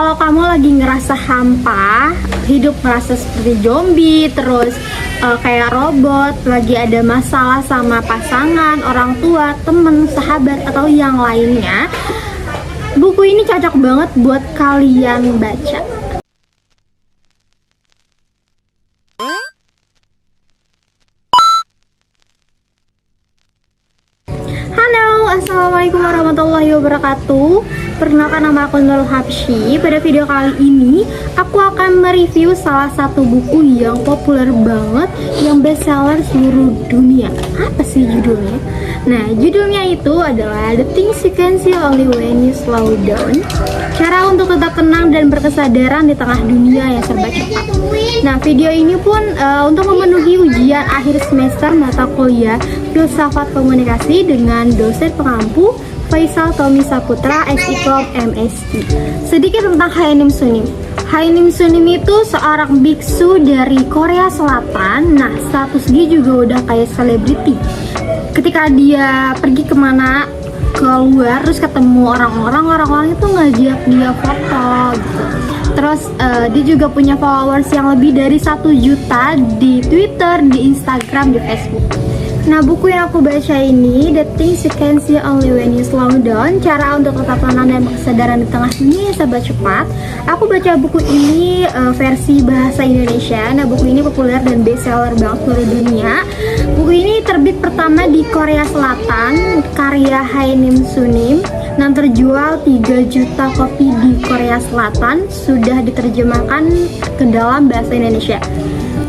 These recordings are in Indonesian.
kalau kamu lagi ngerasa hampa, hidup ngerasa seperti zombie, terus kayak robot, lagi ada masalah sama pasangan, orang tua, temen, sahabat, atau yang lainnya, buku ini cocok banget buat kalian baca. Halo, assalamualaikum warahmatullahi wabarakatuh. Perkenalkan, nama aku Nurul Habsyi. Pada video kali ini aku akan mereview salah satu buku yang populer banget, yang bestseller seluruh dunia. Apa sih judulnya? Nah, judulnya itu adalah The Things You Can See Only When You Slow Down. Cara untuk tetap tenang dan berkesadaran di tengah dunia yang serba cepat. Nah, video ini pun untuk memenuhi ujian akhir semester mata kuliah Filsafat Komunikasi dengan dosen pengampu Faisal Tommy Saputra, SIKOM MSI. Sedikit tentang Haenim Sunim. Haenim Sunim itu seorang biksu dari Korea Selatan. Nah, status dia juga udah kayak selebriti. Ketika dia pergi kemana, keluar, terus ketemu orang-orang itu ngajak dia foto gitu. Terus dia juga punya followers yang lebih dari 1 juta di Twitter, di Instagram, di Facebook. Nah, buku yang aku baca ini, The Things You Can See Only When You Slow Down, cara untuk tetap tenang dan berkesadaran di tengah dunia yang serba cepat. Aku baca buku ini versi bahasa Indonesia. Nah, buku ini populer dan bestseller banget seluruh dunia. Buku ini terbit pertama di Korea Selatan, karya Haenim Sunim. Nah, terjual 3 juta kopi di Korea Selatan, sudah diterjemahkan ke dalam bahasa Indonesia.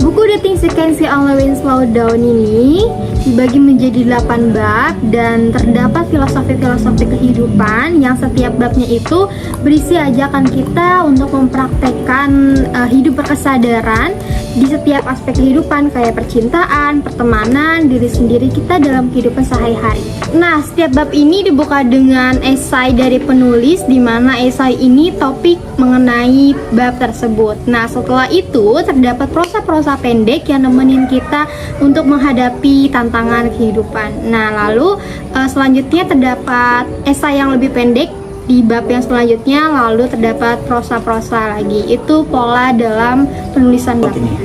Buku The Things You Can See Only When You Slow Down ini dibagi menjadi 8 bab dan terdapat filosofi-filosofi kehidupan yang setiap babnya itu berisi ajakan kita untuk mempraktekkan hidup berkesadaran di setiap aspek kehidupan, kayak percintaan, pertemanan, diri sendiri kita dalam kehidupan sehari-hari. Nah, setiap bab ini dibuka dengan esai dari penulis, di mana esai ini topik mengenai bab tersebut. Nah, setelah itu terdapat prosa-prosa pendek yang nemenin kita untuk menghadapi tantangan kehidupan. Nah, lalu selanjutnya terdapat esai yang lebih pendek di bab yang selanjutnya, lalu terdapat prosa-prosa lagi. Itu pola dalam penulisan babnya.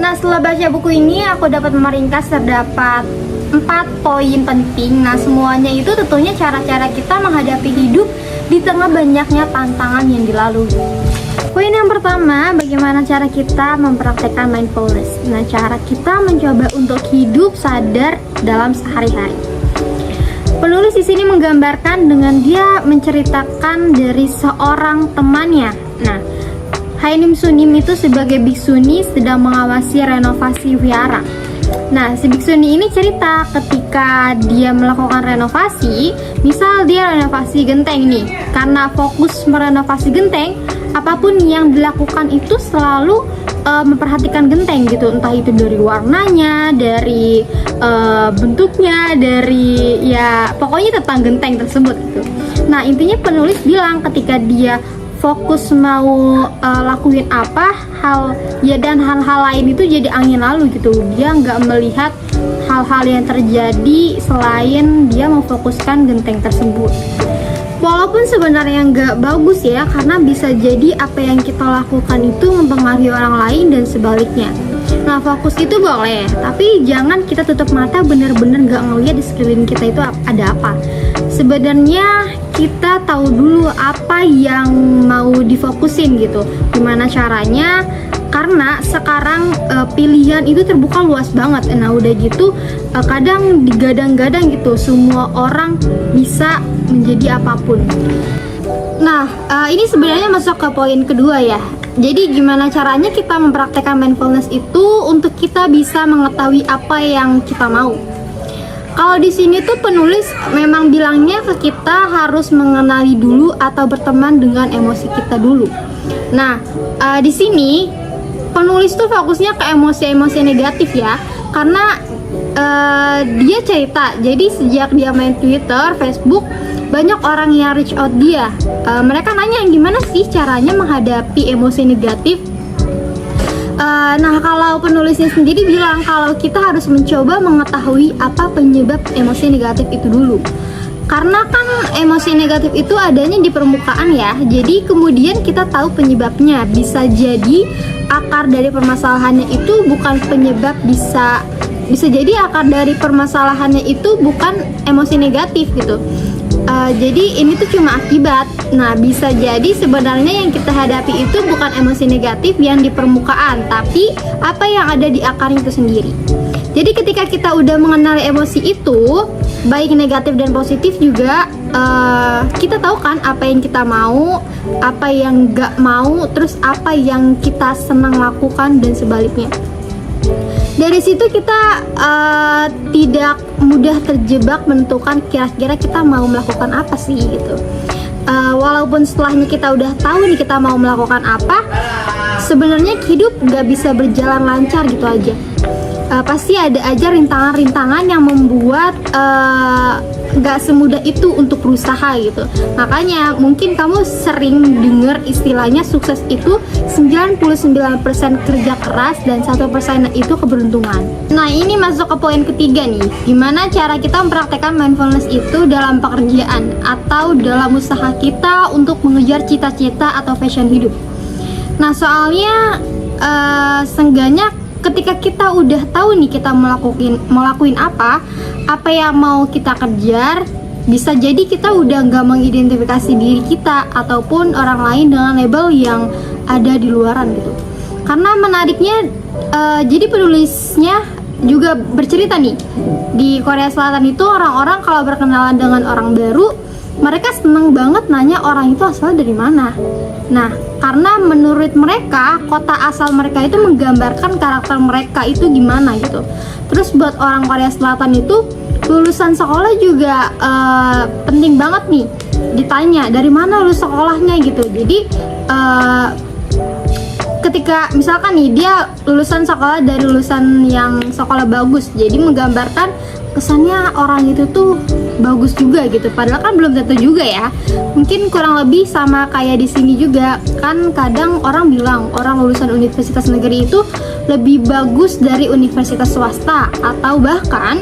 Nah, setelah baca buku ini aku dapat meringkas terdapat 4 poin penting. Nah, semuanya itu tentunya cara-cara kita menghadapi hidup di tengah banyaknya tantangan yang dilalui. Poin yang pertama, bagaimana cara kita mempraktekkan mindfulness. Nah, cara kita mencoba untuk hidup sadar dalam sehari-hari. Penulis di sini menggambarkan dengan dia menceritakan dari seorang temannya. Nah, Haenim Sunim itu sebagai biksuni sedang mengawasi renovasi wihara. Nah, si biksuni ini cerita ketika dia melakukan renovasi, misal dia renovasi genteng nih, karena fokus merenovasi genteng, apapun yang dilakukan itu selalu memperhatikan genteng gitu, entah itu dari warnanya, dari bentuknya, dari ya pokoknya tentang genteng tersebut gitu. Nah, intinya penulis bilang ketika dia fokus mau lakuin apa hal ya, dan hal-hal lain itu jadi angin lalu gitu. Dia nggak melihat hal-hal yang terjadi selain dia memfokuskan genteng tersebut. Walaupun sebenarnya nggak bagus ya, karena bisa jadi apa yang kita lakukan itu mempengaruhi orang lain dan sebaliknya. Nah, fokus itu boleh, tapi jangan kita tutup mata bener-bener nggak ngeliat di sekeliling kita itu ada apa. Sebenarnya kita tahu dulu apa yang mau difokusin gitu. Gimana caranya? Karena sekarang pilihan itu terbuka luas banget. Nah, udah gitu kadang digadang-gadang gitu, semua orang bisa menjadi apapun. Nah, ini sebenarnya masuk ke poin kedua ya. Jadi gimana caranya kita mempraktekkan mindfulness itu untuk kita bisa mengetahui apa yang kita mau. Kalau di sini tuh penulis memang bilangnya ke kita harus mengenali dulu atau berteman dengan emosi kita dulu. Nah, di sini penulis tuh fokusnya ke emosi-emosi negatif ya, karena dia cerita, jadi sejak dia main Twitter, Facebook, banyak orang yang reach out dia. Mereka nanya gimana sih caranya menghadapi emosi negatif. Nah, kalau penulisnya sendiri bilang kalau kita harus mencoba mengetahui apa penyebab emosi negatif itu dulu. Karena kan emosi negatif itu adanya di permukaan ya. Jadi kemudian kita tahu penyebabnya. Bisa jadi akar dari permasalahannya itu bukan penyebab, bisa jadi akar dari permasalahannya itu bukan emosi negatif gitu. Jadi ini tuh cuma akibat. Nah, bisa jadi sebenarnya yang kita hadapi itu bukan emosi negatif yang di permukaan, tapi apa yang ada di akarnya itu sendiri. Jadi ketika kita udah mengenali emosi itu, baik negatif dan positif juga, kita tahu kan apa yang kita mau, apa yang gak mau, terus apa yang kita senang lakukan dan sebaliknya. Dari situ kita tidak mudah terjebak menentukan kira-kira kita mau melakukan apa sih gitu. Walaupun setelahnya kita udah tahu nih kita mau melakukan apa, sebenarnya hidup gak bisa berjalan lancar gitu aja. Pasti ada aja rintangan-rintangan yang membuat gak semudah itu untuk berusaha gitu. Makanya mungkin kamu sering dengar istilahnya sukses itu 99% kerja keras dan 1% itu keberuntungan. Nah, ini masuk ke poin ketiga nih, gimana cara kita mempraktekkan mindfulness itu dalam pekerjaan atau dalam usaha kita untuk mengejar cita-cita atau passion hidup. Nah, soalnya seenggaknya ketika kita udah tahu nih kita melakuin apa yang mau kita kejar, bisa jadi kita udah nggak mengidentifikasi diri kita ataupun orang lain dengan label yang ada di luaran gitu. Karena menariknya, jadi penulisnya juga bercerita nih, di Korea Selatan itu orang-orang kalau berkenalan dengan orang baru, mereka seneng banget nanya orang itu asalnya dari mana. Nah, karena menurut mereka kota asal mereka itu menggambarkan karakter mereka itu gimana gitu. Terus buat orang Korea Selatan itu lulusan sekolah juga penting banget nih, ditanya dari mana lulus sekolahnya gitu. Jadi ketika misalkan nih dia lulusan sekolah dari lulusan yang sekolah bagus, jadi menggambarkan kesannya orang itu tuh bagus juga gitu, padahal kan belum tentu juga ya. Mungkin kurang lebih sama kayak di sini juga kan, kadang orang bilang orang lulusan universitas negeri itu lebih bagus dari universitas swasta, atau bahkan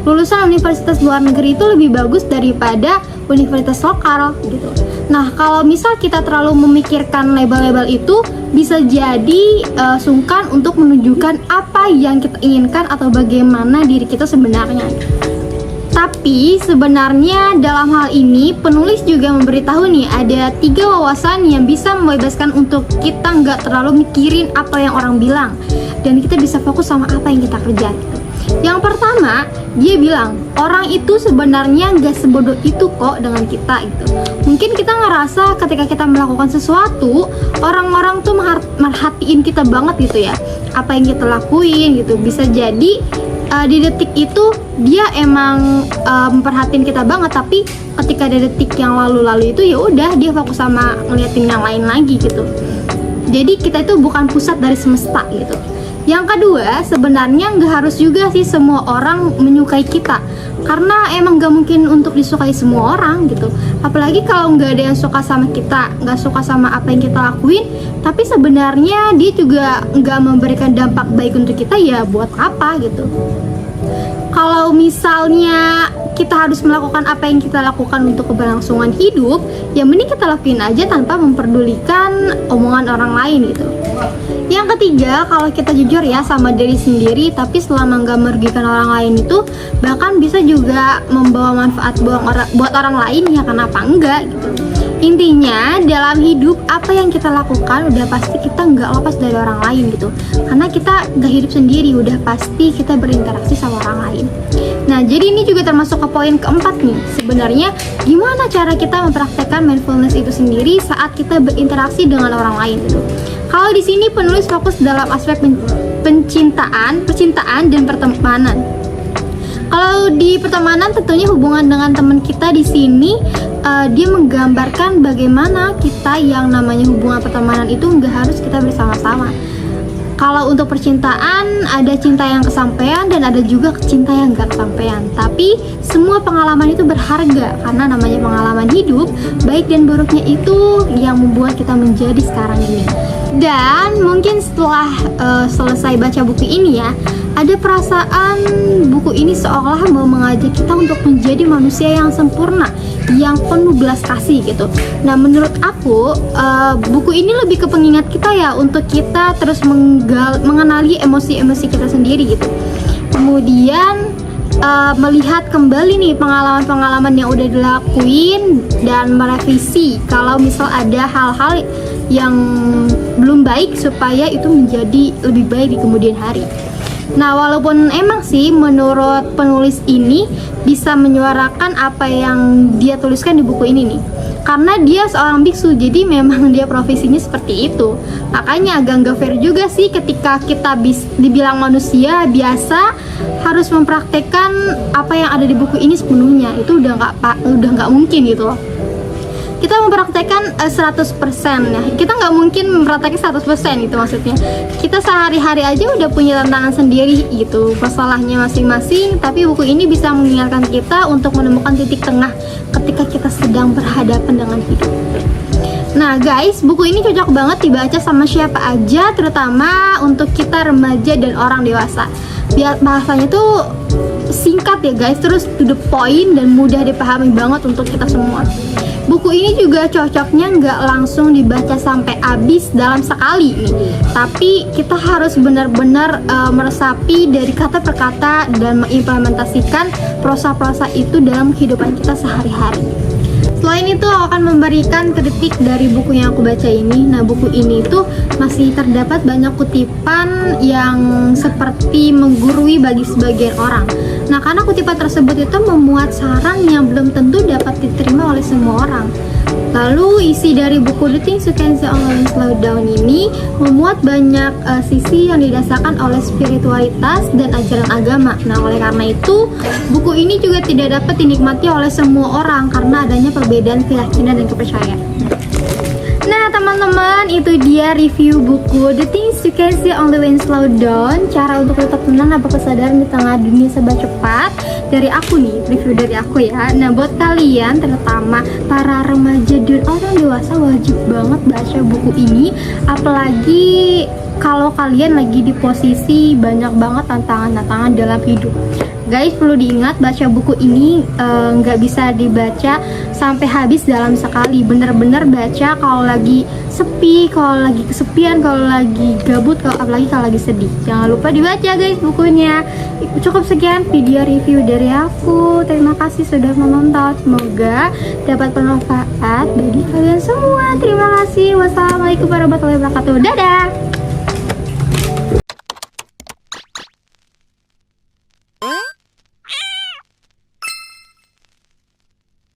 lulusan universitas luar negeri itu lebih bagus daripada universitas lokal gitu. Nah, kalau misal kita terlalu memikirkan label-label itu, bisa jadi sungkan untuk menunjukkan apa yang kita inginkan atau bagaimana diri kita sebenarnya. Tapi sebenarnya dalam hal ini penulis juga memberitahu nih, ada 3 wawasan yang bisa membebaskan untuk kita nggak terlalu mikirin apa yang orang bilang, dan kita bisa fokus sama apa yang kita kerjain gitu. Yang pertama, dia bilang orang itu sebenarnya nggak sebodoh itu kok dengan kita gitu. Mungkin kita ngerasa ketika kita melakukan sesuatu, orang-orang tuh merhatiin kita banget gitu ya, apa yang kita lakuin gitu. Bisa jadi di detik itu dia emang memperhatiin kita banget, tapi ketika di detik yang lalu-lalu itu ya udah dia fokus sama ngeliatin yang lain lagi gitu. Jadi kita itu bukan pusat dari semesta gitu. Yang kedua, sebenarnya nggak harus juga sih semua orang menyukai kita, karena emang nggak mungkin untuk disukai semua orang gitu. Apalagi kalau nggak ada yang suka sama kita, nggak suka sama apa yang kita lakuin, tapi sebenarnya dia juga nggak memberikan dampak baik untuk kita, ya buat apa gitu. Kalau misalnya kita harus melakukan apa yang kita lakukan untuk keberlangsungan hidup, ya mending kita lakuin aja tanpa memperdulikan omongan orang lain gitu. Yang ketiga, kalau kita jujur ya sama diri sendiri, tapi selama nggak merugikan orang lain itu bahkan bisa juga membawa manfaat buat orang lain, ya kenapa enggak gitu. Intinya dalam hidup apa yang kita lakukan udah pasti kita nggak lepas dari orang lain gitu, karena kita nggak hidup sendiri, udah pasti kita berinteraksi sama orang lain. Nah, jadi ini juga termasuk ke poin keempat nih, sebenarnya gimana cara kita mempraktekkan mindfulness itu sendiri saat kita berinteraksi dengan orang lain gitu. Kalau di sini penulis fokus dalam aspek percintaan dan pertemanan. Kalau di pertemanan tentunya hubungan dengan teman kita di sini dia menggambarkan bagaimana kita yang namanya hubungan pertemanan itu nggak harus kita bersama-sama. Kalau untuk percintaan, ada cinta yang kesampaian dan ada juga cinta yang gak kesampaian. Tapi semua pengalaman itu berharga, karena namanya pengalaman hidup, baik dan buruknya itu yang membuat kita menjadi sekarang ini. Dan mungkin setelah selesai baca buku ini ya, ada perasaan buku ini seolah mau mengajak kita untuk menjadi manusia yang sempurna, yang penuh belas kasih gitu. Nah menurut aku buku ini lebih ke pengingat kita ya, untuk kita terus mengenali emosi-emosi kita sendiri gitu. Kemudian melihat kembali nih pengalaman-pengalaman yang udah dilakuin dan merevisi kalau misal ada hal-hal yang belum baik supaya itu menjadi lebih baik di kemudian hari. Nah walaupun emang sih menurut penulis ini bisa menyuarakan apa yang dia tuliskan di buku ini nih, karena dia seorang biksu, jadi memang dia profesinya seperti itu. Makanya agak nggak fair juga sih ketika kita dibilang manusia biasa harus mempraktekkan apa yang ada di buku ini sepenuhnya. Itu udah nggak mungkin gitu loh. Kita mempraktekkan 100% ya. Kita nggak mungkin mempraktekkan 100% gitu maksudnya. Kita sehari-hari aja udah punya tantangan sendiri gitu, masalahnya masing-masing. Tapi buku ini bisa mengingatkan kita untuk menemukan titik tengah ketika kita sedang berhadapan dengan hidup. Nah guys, buku ini cocok banget dibaca sama siapa aja, terutama untuk kita remaja dan orang dewasa. Biar bahasanya tuh singkat ya guys, terus to the point dan mudah dipahami banget untuk kita semua. Buku ini juga cocoknya nggak langsung dibaca sampai habis dalam sekali nih, tapi kita harus benar-benar meresapi dari kata per kata dan mengimplementasikan prosa-prosa itu dalam kehidupan kita sehari-hari. Selain itu aku akan memberikan kritik dari buku yang aku baca ini. Nah buku ini tuh masih terdapat banyak kutipan yang seperti menggurui bagi sebagian orang. Nah karena kutipan tersebut itu memuat saran yang belum tentu dapat diterima oleh semua orang. Lalu isi dari buku The Things You Can See Only When Slow Down ini memuat banyak sisi yang didasarkan oleh spiritualitas dan ajaran agama. Nah oleh karena itu buku ini juga tidak dapat dinikmati oleh semua orang karena adanya perbedaan keyakinan dan kepercayaan. Nah teman-teman, itu dia review buku The Things You Can See Only When Slow Down, cara untuk tetap tenang tanpa kesadaran di tengah dunia serba cepat. Dari aku nih, review dari aku ya. Nah buat kalian, terutama para remaja dan orang dewasa, wajib banget baca buku ini. Apalagi kalau kalian lagi di posisi banyak banget tantangan-tantangan dalam hidup. Guys, perlu diingat baca buku ini nggak bisa dibaca sampai habis dalam sekali. Bener-bener baca kalau lagi sepi, kalau lagi kesepian, kalau lagi gabut, apalagi kalau lagi sedih. Jangan lupa dibaca guys bukunya. Cukup sekian video review dari aku. Terima kasih sudah menonton. Semoga dapat bermanfaat bagi kalian semua. Terima kasih. Wassalamualaikum warahmatullahi wabarakatuh. Dadah.